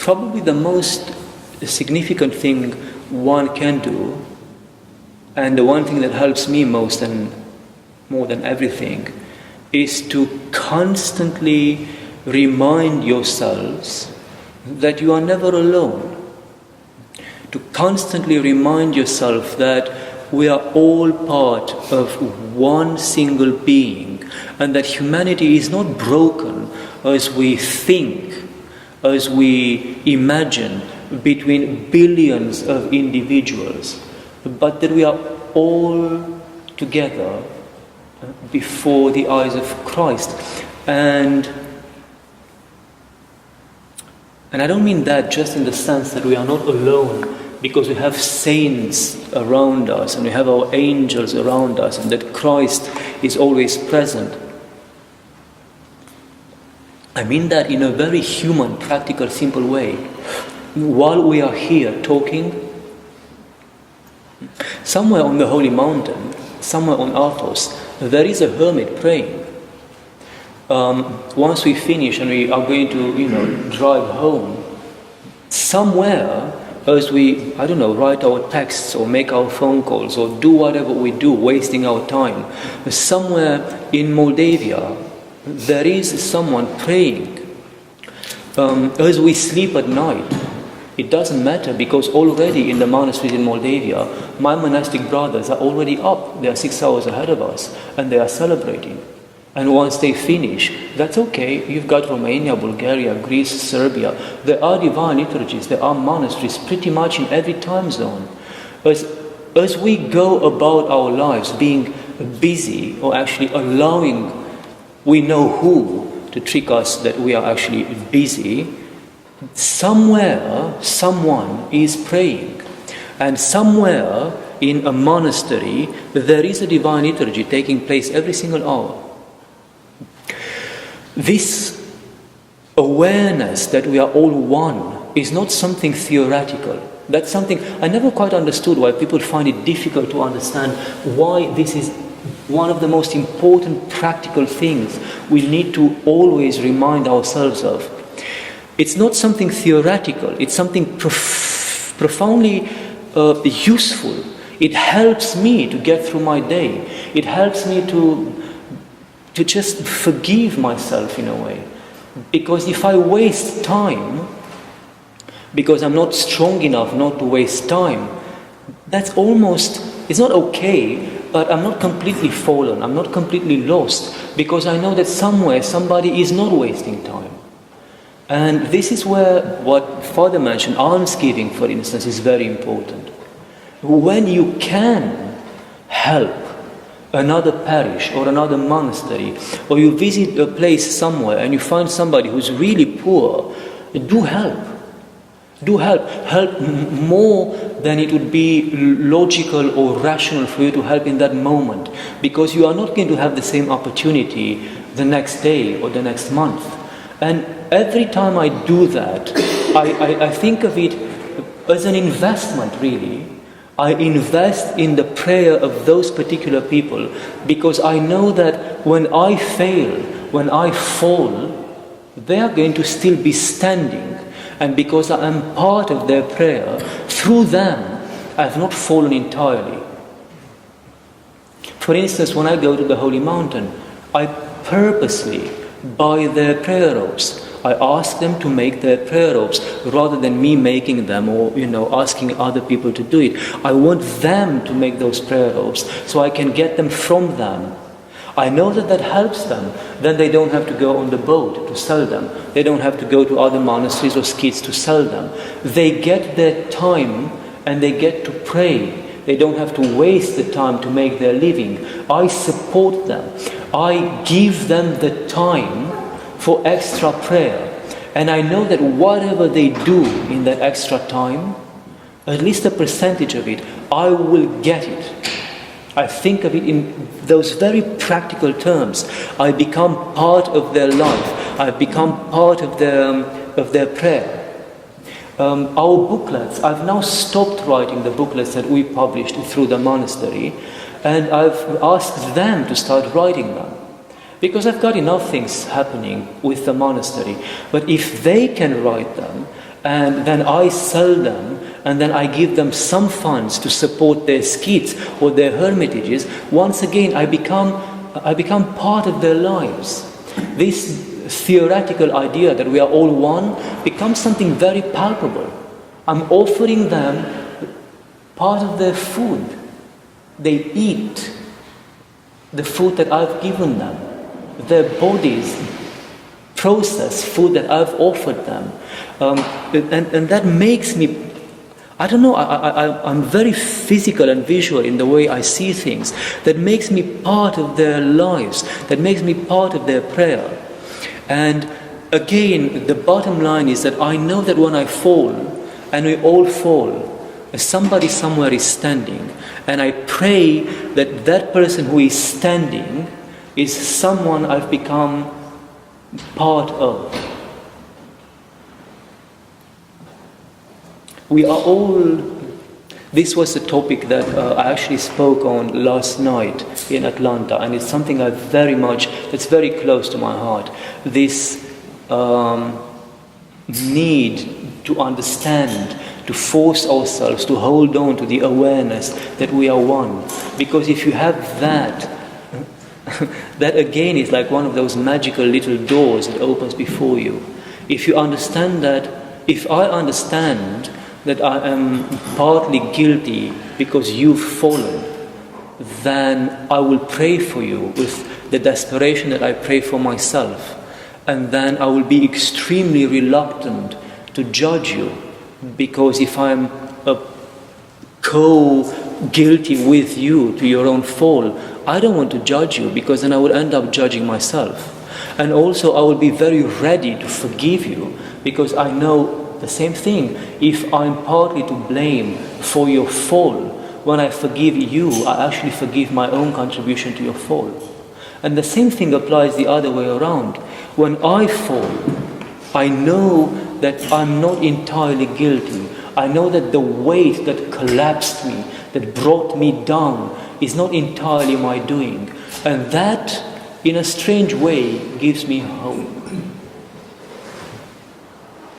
probably the most significant thing one can do, and the one thing that helps me most and more than everything, is to constantly remind yourselves that you are never alone. To constantly remind yourself that we are all part of one single being, and that humanity is not broken as we think, as we imagine, between billions of individuals, but that we are all together before the eyes of Christ. And I don't mean that just in the sense that we are not alone because we have saints around us and we have our angels around us and that Christ is always present. I mean that in a very human, practical, simple way. While we are here talking, somewhere on the Holy Mountain, somewhere on Athos, there is a hermit praying. Once we finish and we are going to, drive home, somewhere as we, write our texts or make our phone calls or do whatever we do, wasting our time, somewhere in Moldavia, there is someone praying. As we sleep at night, it doesn't matter because already in the monasteries in Moldavia, my monastic brothers are already up. They are 6 hours ahead of us and they are celebrating. And once they finish, that's okay. You've got Romania, Bulgaria, Greece, Serbia. There are divine liturgies, there are monasteries pretty much in every time zone. As we go about our lives being busy or actually allowing we know who to trick us that we are actually busy, somewhere someone is praying. And somewhere in a monastery there is a divine liturgy taking place every single hour. This awareness that we are all one is not something theoretical. That's something I never quite understood, why people find it difficult to understand why this is one of the most important practical things we need to always remind ourselves of. It's not something theoretical, it's something profoundly useful. It helps me to get through my day. It helps me to just forgive myself in a way. Because if I waste time, because I'm not strong enough not to waste time, that's almost, it's not okay, but I'm not completely fallen, I'm not completely lost, because I know that somewhere somebody is not wasting time. And this is where what Father mentioned, almsgiving, for instance, is very important. When you can help another parish or another monastery, or you visit a place somewhere and you find somebody who's really poor, do help. Do help. Help more than it would be logical or rational for you to help in that moment, because you are not going to have the same opportunity the next day or the next month. And every time I do that, I think of it as an investment, really. I invest in the prayer of those particular people, because I know that when I fail, when I fall, they are going to still be standing. And because I am part of their prayer, through them, I have not fallen entirely. For instance, when I go to the Holy Mountain, I purposely buy their prayer robes. I ask them to make their prayer robes rather than me making them or asking other people to do it. I want them to make those prayer robes so I can get them from them. I know that helps them. Then they don't have to go on the boat to sell them. They don't have to go to other monasteries or skits to sell them. They get their time and they get to pray. They don't have to waste the time to make their living. I support them. I give them the time for extra prayer. And I know that whatever they do in that extra time, at least a percentage of it, I will get it. I think of it in those very practical terms. I become part of their life. I become part of their prayer. Our booklets, I've now stopped writing the booklets that we published through the monastery, and I've asked them to start writing them. Because I've got enough things happening with the monastery. But if they can write them, and then I sell them, and then I give them some funds to support their skits or their hermitages, once again I become part of their lives. This theoretical idea that we are all one becomes something very palpable. I'm offering them part of their food. They eat the food that I've given them. Their bodies process food that I've offered them. And that makes me, I don't know, I'm very physical and visual in the way I see things. That makes me part of their lives. That makes me part of their prayer. And again, the bottom line is that I know that when I fall, and we all fall, somebody somewhere is standing, and I pray that that person who is standing is someone I've become part of. We are all, this was a topic that I actually spoke on last night in Atlanta, and it's something that's very close to my heart. This need to understand, to force ourselves to hold on to the awareness that we are one. Because if you have that, that again is like one of those magical little doors that opens before you. If you understand that, if I understand that I am partly guilty because you've fallen, then I will pray for you with the desperation that I pray for myself. And then I will be extremely reluctant to judge you, because if I'm co-guilty with you to your own fall, I don't want to judge you, because then I will end up judging myself. And also I will be very ready to forgive you, because I know the same thing. If I'm partly to blame for your fall, when I forgive you, I actually forgive my own contribution to your fall. And the same thing applies the other way around. When I fall, I know that I'm not entirely guilty. I know that the weight that collapsed me, that brought me down, is not entirely my doing. And that, in a strange way, gives me hope.